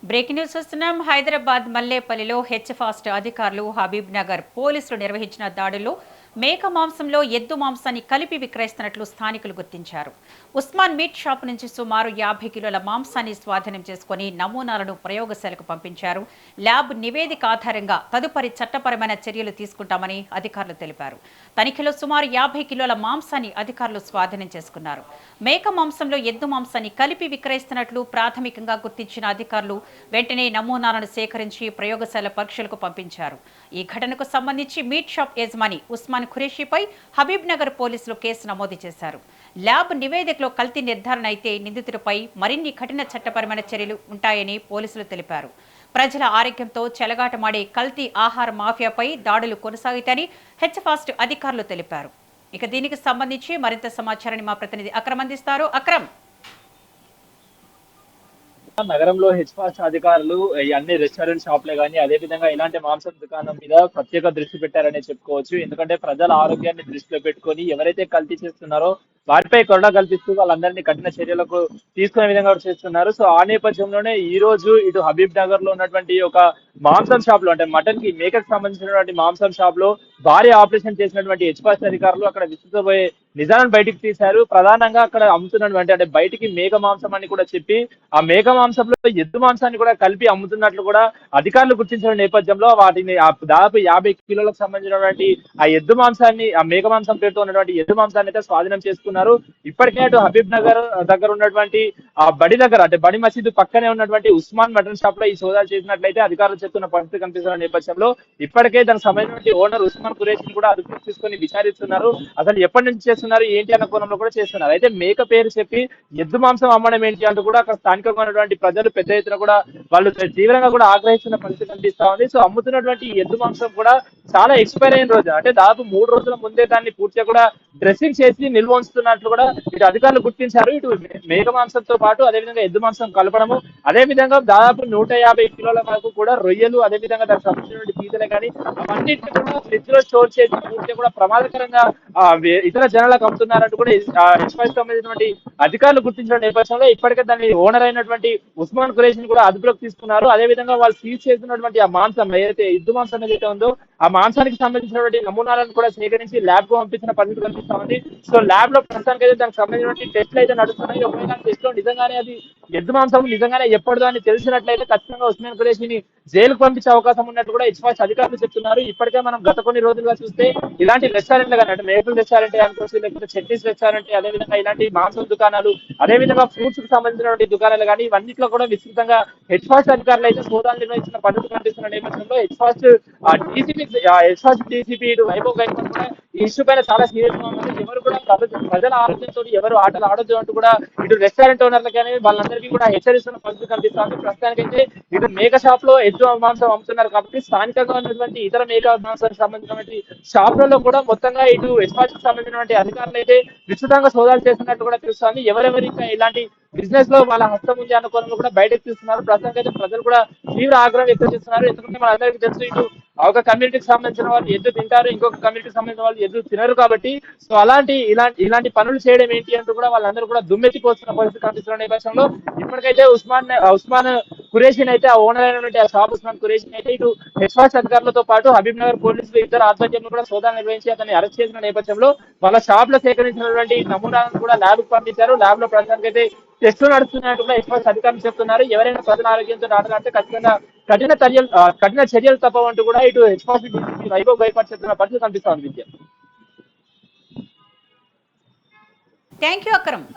Breaking news చూస్తున్నాం. హైదరాబాద్ మల్లేపల్లిలో హెచ్ఫాస్ట్ అధికారులు హబీబ్ నగర్ పోలీసులు నిర్వహించిన దాడుల్లో మేక మాంసంలో ఎద్దు మాంసాన్ని కలిపి విక్రయిస్తున్నట్లు స్థానికులు గుర్తించారు. ఉస్మాన్ మీట్ షాప్ నుంచి సుమారు 50 కిలోల మాంసాన్ని స్వాధీనం చేసుకుని నమూనాలను ప్రయోగశాలకు పంపించారు. ల్యాబ్ నివేదిక ఆధారంగా తదుపరి చట్టపరమైన చర్యలు తీసుకుంటామని అధికారులు తెలిపారు. తనిఖీలో సుమారు 50 కిలోల మాంసాన్ని అధికారులు స్వాధీనం చేసుకున్నారు. మేక మాంసంలో ఎద్దు మాంసాన్ని కలిపి విక్రయిస్తున్నట్లు ప్రాథమికంగా గుర్తించిన అధికారులు వెంటనే నమూనాలను సేకరించి ప్రయోగశాల పరీక్షలకు పంపించారు. ఈ ఘటనకు సంబంధించి మీట్ షాప్ యజమాని ఉస్మాన్ ఖురేషీపై హబీబ్ నగర్ పోలీసులు కేసు నమోదు చేశారు. ల్యాబ్ నివేదికలో కల్తీ నిర్ధారణ అయితే నిందితుడిపై మరిన్ని కఠిన చట్టపరమైన చర్యలు ఉంటాయని పోలీసులు తెలిపారు. ప్రజల ఆరోగ్యంతో చెలగాటమాడే కల్తీ ఆహార మాఫియాపై దాడులు కొనసాగుతాయని హెచ్ఫాస్ట్ అధికారులు తెలిపారు. ఇక దీనికి సంబంధించి మరింత సమాచారాన్ని మా ప్రతినిధి అక్రమ్ అందిస్తారు. అక్రమ్, నగరంలో హెచ్ఫాస్ట్ అధికారులు ఈ అన్ని రెస్టారెంట్ షాప్లే కానీ అదే విధంగా ఇలాంటి మాంసం దుకాణం మీద ప్రత్యేక దృష్టి పెట్టారనే చెప్పుకోవచ్చు. ఎందుకంటే ప్రజల ఆరోగ్యాన్ని దృష్టిలో పెట్టుకొని ఎవరైతే కల్తీ చేస్తున్నారో వాటిపై కొరడా కల్పిస్తూ వాళ్ళందరినీ కఠిన చర్యలకు తీసుకునే విధంగా చేస్తున్నారు. సో ఆ నేపథ్యంలోనే ఈ రోజు ఇటు హబీబ్ నగర్ లో ఉన్నటువంటి ఒక మాంసం షాప్ లో, అంటే మటన్ కి మేకకు సంబంధించినటువంటి మాంసం షాప్ లో భారీ ఆపరేషన్ చేసినటువంటి హెచ్ఫాస్ట్ అధికారులు అక్కడ విస్తృతపోయే నిజాలను బయటికి తీశారు. ప్రధానంగా అక్కడ అమ్ముతున్నటువంటి, అంటే బయటికి మేక మాంసం అని కూడా చెప్పి ఆ మేక మాంసంలో ఎద్దు మాంసాన్ని కూడా కలిపి అమ్ముతున్నట్లు కూడా అధికారులు గుర్తించిన నేపథ్యంలో వాటిని దాదాపు 50 కిలోలకు సంబంధించినటువంటి ఆ ఎద్దు మాంసాన్ని, ఆ మేక మాంసం పేరుతో ఉన్నటువంటి ఎద్దు మాంసాన్ని అయితే స్వాధీనం చేసుకున్నారు. ఇప్పటికే అటు హబీబ్ నగర్ దగ్గర ఉన్నటువంటి ఆ బడి దగ్గర, అంటే బడి మసీదు పక్కనే ఉన్నటువంటి ఉస్మాన్ మటన్ షాప్ లో ఈ సోదాలు చేసినట్లయితే అధికారులు చెప్తున్న పరిస్థితి కనిపిస్తున్న నేపథ్యంలో ఇప్పటికే దానికి సంబంధించిన ఓనర్ ఉస్మాన్ ఖురేషిని కూడా అదుపులోకి తీసుకొని విచారిస్తున్నారు. అసలు ఎప్పటి నుంచి చేస్తున్నారు ఏంటి అన్న కోణంలో కూడా చేస్తున్నారు. అయితే మేక పేరు చెప్పి ఎద్దు మాంసం అమ్మడం ఏంటి అంటూ కూడా అక్కడ స్థానికంగా ఉన్నటువంటి ప్రజలు పెద్ద ఎత్తున కూడా వాళ్ళు తీవ్రంగా కూడా ఆగ్రహిస్తున్న పరిస్థితి కనిపిస్తా ఉంది. సో అమ్ముతున్నటువంటి ఎద్దు మాంసం కూడా చాలా ఎక్స్పైర్ అయిన రోజు, అంటే దాదాపు 3 రోజుల ముందే దాన్ని పూర్తిగా కూడా డ్రెస్సింగ్ చేసి నిల్వ ఉంచుతున్నట్లు కూడా ఇటు అధికారులు గుర్తించారు. ఇటు మేక మాంసంతో పాటు అదేవిధంగా ఎద్దు మాంసం కలపడము, అదేవిధంగా దాదాపు 150 కిలోల వరకు కూడా రొయ్యలు, అదేవిధంగా దానికి సంబంధించినటువంటి పీతలే కానీ అవన్నింటినీ కూడా ఫ్రిడ్జ్ లో స్టోర్ చేసి పూర్తిగా కూడా ప్రమాదకరంగా ఇతర జనాలకు అమ్ముతున్నారంటూ కూడా ఎక్స్పైర్ సంబంధించినటువంటి అధికారులు గుర్తించిన నేపథ్యంలో ఇప్పటికే దాని ఓనర్ అయినటువంటి ఉస్మాన్ ఖురేషిని కూడా అదుపులోకి తీసుకున్నారు. అదేవిధంగా వాళ్ళు సీజ్ చేసినటువంటి ఆ మాంసం ఏదైతే ఎద్దు మాంసం ఏదైతే ఉందో ఆ మాంసానికి సంబంధించినటువంటి నమూనాలను కూడా సేకరించి ల్యాబ్ కు పంపించిన పరిస్థితి కనిపిస్తా ఉంది. సో ల్యాబ్ లో ప్రస్తుతానికి అయితే దానికి సంబంధించినటువంటి టెస్ట్లు అయితే నడుస్తున్నాయి. ఒకవేళ టెస్ట్ లో నిజంగానే అది ఎద్దు మాంసం నిజంగానే ఎప్పటిదో అని తెలిసినట్లయితే ఖచ్చితంగా ఉస్మాన్ ఖురేషిని జైలుకు పంపించే అవకాశం ఉన్నట్టు కూడా హెచ్ఫాస్ట్ అధికారులు చెప్తున్నారు. ఇప్పటికే మనం గత కొన్ని రోజులుగా చూస్తే ఇలాంటి రెస్టారెంట్లు కానీ, అంటే మేపుల్ రెస్టారెంట్ అనుకోవచ్చు, లేకపోతే చట్నీస్ రెస్టారెంట్, అదేవిధంగా ఇలాంటి మాంసం దుకాణాలు, అదేవిధంగా ఫ్రూట్స్ కి సంబంధించినటువంటి దుకాణాలు కానీ ఇవన్నిట్లో కూడా విస్తృతంగా హెచ్ఫాస్ట్ అధికారులు అయితే సోదాలు నిర్వహించిన పద్ధతి కనిపిస్తున్న నేపథ్యంలో హెచ్ఫాస్ట్ డీసీపీ వైభవ్ గైక్వాడ్ కూడా ఈ ఇష్యూ పైన చాలా సీరియస్ గా ఉన్నారు. ఎవరు కూడా ప్రజల ఆరోగ్యంతో ఎవరు ఆటలు ఆడొద్దు అంటూ కూడా ఇటు రెస్టారెంట్ ఓనర్లు కానీ వాళ్ళందరికీ కూడా హెచ్చరిస్తున్న పరిస్థితి కనిపిస్తుంది. ప్రస్తుతానికైతే ఇటు మేక షాప్ లో ఎద్దు మాంసం అమ్ముతున్నారు కాబట్టి స్థానికంగా ఉన్నటువంటి ఇతర మేక మాంసానికి సంబంధించినటువంటి షాపులలో కూడా మొత్తంగా ఇటు హెచ్ఫాస్ట్ కి సంబంధించినటువంటి అధికారులు అయితే విస్తృతంగా సోదాలు చేస్తున్నట్టు కూడా తెలుస్తుంది. ఎవరెవరి ఇలాంటి బిజినెస్ లో వాళ్ళ హస్తం ఉంది అన్న కోణంలో కూడా బయటకు తీస్తున్నారు. ప్రస్తుతానికి అయితే ప్రజలు కూడా తీవ్ర ఆగ్రహం వ్యక్తం చేస్తున్నారు. ఎందుకంటే మన అందరికీ తెలుసు, ఇటు ఒక కమ్యూనిటీకి సంబంధించిన వాళ్ళు ఎద్దు తింటారు, ఇంకొక కమ్యూనిటీకి సంబంధించిన వాళ్ళు ఎద్దు తినరు కాబట్టి సో ఇలాంటి పనులు చేయడం ఏంటి అంటూ కూడా వాళ్ళందరూ కూడా దుమ్మెత్తిపోతున్న పరిస్థితి కనిపిస్తున్న నేపథ్యంలో ఇప్పటికైతే ఉస్మాన్ ఖురేషిని అయితే, ఆ ఓనర్ అయినటువంటి ఆ షాప్ ఉస్మాన్ ఖురేషిని అయితే ఇటు హెచ్ఫాస్ట్ అధికారులతో పాటు హబీబ్ నగర్ పోలీసులు ఇద్దరు ఆధ్వర్యంలో కూడా సోదాలు నిర్వహించి అతన్ని అరెస్ట్ చేసిన నేపథ్యంలో వాళ్ళ షాప్ లో సేకరించినటువంటి నమూనాలను కూడా ల్యాబ్ కు పంపించారు. ల్యాబ్ లో ప్రస్తుతానికి అయితే టెస్టులు నడుస్తున్నట్టు కూడా హెచ్ఫాస్ట్ అధికారులు చెప్తున్నారు. ఎవరైనా ప్రజల ఆరోగ్యంతో ఆటలాడితే ఖచ్చితంగా కఠిన చర్యలు తప్పవంటూ కూడా ఇటు హెచ్ఫాస్ట్ డీసీపీ వైభవ్ గైక్వాడ్ చెప్తున్న పరిస్థితి కనిపిస్తోంది. విద్య. Thank you Akram.